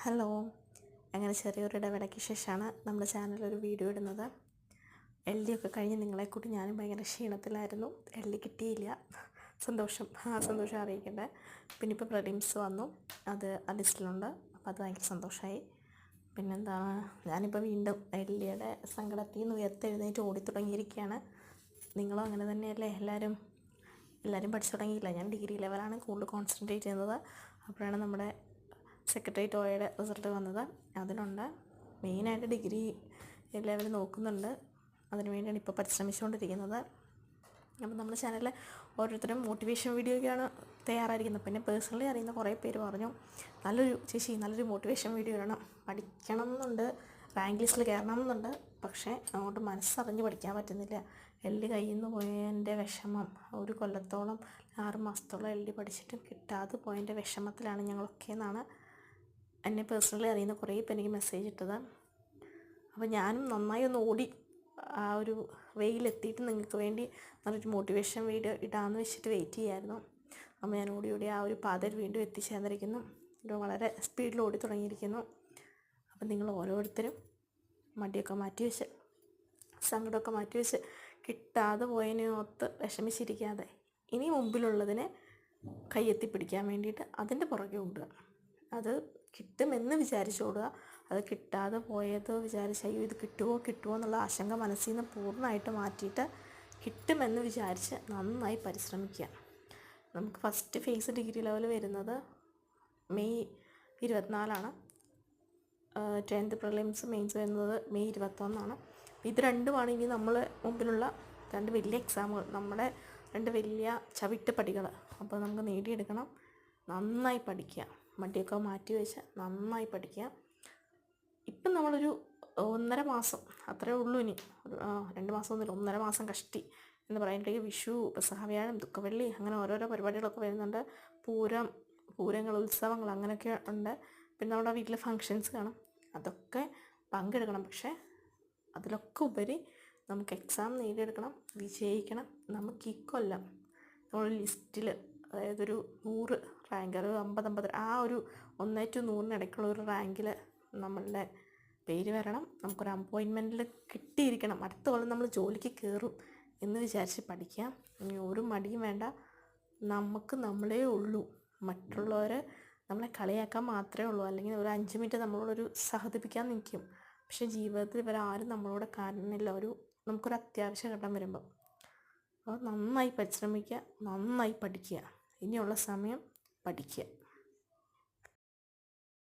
Hello. അങ്ങനെ ചെറിയൊരു ഇടവേളയ്ക്ക് ശേഷമാണ് നമ്മുടെ ചാനലിലൊരു വീഡിയോ ഇടുന്നത്. ഒക്കെ കഴിഞ്ഞ് നിങ്ങളെ കൂട്ടി ഞാനും ഭയങ്കര ക്ഷീണത്തിലായിരുന്നു. കിട്ടിയില്ല. സന്തോഷം അറിയിക്കട്ടെ. പിന്നെ ഇപ്പോൾ പ്രിലിംസ് വന്നു, അത് ആ ലിസ്റ്റിലുണ്ട്. അപ്പോൾ അത് ഭയങ്കര സന്തോഷമായി. പിന്നെന്താണ്, ഞാനിപ്പോൾ വീണ്ടും യുടെ സങ്കടത്തിൽ നിന്ന് ഉയർത്തെഴുന്നേറ്റ് ഓടിത്തുടങ്ങിയിരിക്കുകയാണ്. നിങ്ങളും അങ്ങനെ തന്നെയല്ലേ? എല്ലാവരും പഠിച്ചു തുടങ്ങിയില്ല. ഞാൻ ഡിഗ്രി ലെവലാണ് കൂടുതൽ കോൺസെൻട്രേറ്റ് ചെയ്യുന്നത്. അപ്പോഴാണ് നമ്മുടെ സെക്രട്ടേറിയറ്റ് OAയുടെ റിസൾട്ട് വന്നത്. അതിനുണ്ട് മെയിനായിട്ട് ഡിഗ്രി ലെവൽ നോക്കുന്നുണ്ട്. അതിനു വേണ്ടിയാണ് ഇപ്പോൾ പരിശ്രമിച്ചുകൊണ്ടിരിക്കുന്നത്. അപ്പം നമ്മുടെ ചാനലിൽ ഓരോരുത്തരും മോട്ടിവേഷൻ വീഡിയോയ്ക്കാണ് തയ്യാറായിരിക്കുന്നത്. പിന്നെ പേഴ്സണലി അറിയുന്ന കുറേ പേര് പറഞ്ഞു, നല്ലൊരു മോട്ടിവേഷൻ വീഡിയോ ഇടണം, പഠിക്കണം എന്നുണ്ട്, റാങ്ക് ലിസ്റ്റിൽ കയറണം എന്നുണ്ട്. പക്ഷേ അങ്ങോട്ട് മനസ്സറിഞ്ഞ് പഠിക്കാൻ പറ്റുന്നില്ല. കയ്യിൽ നിന്ന് പോയതിൻ്റെ വിഷമം, ഒരു കൊല്ലത്തോളം 6 മാസത്തോളം പഠിച്ചിട്ടും കിട്ടാതെ പോയതിൻ്റെ വിഷമത്തിലാണ് ഞങ്ങളൊക്കെ എന്നാണ് എന്നെ പേഴ്സണലി അറിയുന്ന കുറേ പേര് എനിക്ക് മെസ്സേജ് ഇട്ടത്. അപ്പോൾ ഞാനും നന്നായി ഒന്ന് ഓടി ആ ഒരു വെയിലെത്തിയിട്ട് നിങ്ങൾക്ക് വേണ്ടി നല്ലൊരു മോട്ടിവേഷൻ വീഡിയോ ഇടാമെന്ന് വെച്ചിട്ട് വെയിറ്റ് ചെയ്യായിരുന്നു. അപ്പോൾ ഞാൻ ഓടി ആ ഒരു പാതയിൽ വീണ്ടും എത്തിച്ചേർന്നിരിക്കുന്നു. വളരെ സ്പീഡിൽ ഓടി തുടങ്ങിയിരിക്കുന്നു. അപ്പം നിങ്ങൾ ഓരോരുത്തരും മടിയൊക്കെ മാറ്റിവെച്ച്, സങ്കടമൊക്കെ മാറ്റിവെച്ച്, കിട്ടാതെ പോയതിനോർത്ത് വിഷമിച്ചിരിക്കാതെ ഇനി മുമ്പിലുള്ളതിനെ കയ്യെത്തിപ്പിടിക്കാൻ വേണ്ടിയിട്ട് അതിൻ്റെ പുറകെ ഓടുക. അത് കിട്ടുമെന്ന് വിചാരിച്ചോടുക. അത് കിട്ടാതെ പോയത് വിചാരിച്ച് അയ്യോ ഇത് കിട്ടുമോ എന്നുള്ള ആശങ്ക മനസ്സിൽ നിന്ന് പൂർണ്ണമായിട്ട് മാറ്റിയിട്ട് കിട്ടുമെന്ന് വിചാരിച്ച് നന്നായി പരിശ്രമിക്കുക. നമുക്ക് ഫസ്റ്റ് ഫേസ് ഡിഗ്രി ലെവൽ വരുന്നത് മെയ് 24 10th പ്രിലിംസ് മെയിൻസ് വരുന്നത് മെയ് 21. ഇത് രണ്ടുമാണ് ഇനി നമ്മൾ മുമ്പിലുള്ള 2 വലിയ എക്സാമുകൾ, നമ്മുടെ 2 വലിയ ചവിട്ടുപടികൾ. അപ്പോൾ നമുക്ക് നേടിയെടുക്കണം. നന്നായി പഠിക്കുക, മടിയൊക്കെ മാറ്റി വെച്ച് നന്നായി പഠിക്കുക. ഇപ്പം നമ്മളൊരു 1.5 മാസം അത്രേ ഉള്ളൂ. ഇനി 2 മാസമൊന്നുമില്ല, 1.5 മാസം കഷ്ടി എന്ന് പറയുമ്പോഴേക്ക് വിഷു, പെസഹവ്യാഴം, ദുഃഖവെള്ളി അങ്ങനെ ഓരോരോ പരിപാടികളൊക്കെ വരുന്നുണ്ട്. പൂരങ്ങൾ, ഉത്സവങ്ങൾ അങ്ങനെയൊക്കെ ഉണ്ട്. പിന്നെ നമ്മുടെ വീട്ടിലെ ഫങ്ഷൻസ് കാണും, അതൊക്കെ പങ്കെടുക്കണം. പക്ഷേ അതിലൊക്കെ ഉപരി നമുക്ക് എക്സാം നേടിയെടുക്കണം, വിജയിക്കണം. നമുക്ക് ഈ കൊല്ലം നമ്മൾ ലിസ്റ്റിൽ, അതായത് ഒരു 100 റാങ്ക്, ഒരു 50 ആ ഒരു 1 to 100 ഇടയ്ക്കുള്ള ഒരു റാങ്കിൽ നമ്മളുടെ പേര് വരണം. നമുക്കൊരു അപ്പോയിൻമെൻറ്റിൽ കിട്ടിയിരിക്കണം. അടുത്ത കൊല്ലം നമ്മൾ ജോലിക്ക് കയറും എന്ന് വിചാരിച്ച് പഠിക്കാം. ഇനി ഒരു മടിയും വേണ്ട. നമുക്ക് നമ്മളേ ഉള്ളൂ. മറ്റുള്ളവർ നമ്മളെ കളിയാക്കാൻ മാത്രമേ ഉള്ളൂ. അല്ലെങ്കിൽ ഒരു 5 മിനിറ്റ് നമ്മളോടൊരു സഹതപിക്കാൻ നിൽക്കും. പക്ഷേ ജീവിതത്തിൽ ഇവരാരും നമ്മളോട് കാരണമില്ല. നമുക്കൊരു അത്യാവശ്യ ഘട്ടം വരുമ്പോൾ. അപ്പോൾ നന്നായി പരിശ്രമിക്കുക, നന്നായി പഠിക്കുക. ഇനിയുള്ള സമയം പഠിക്കുക.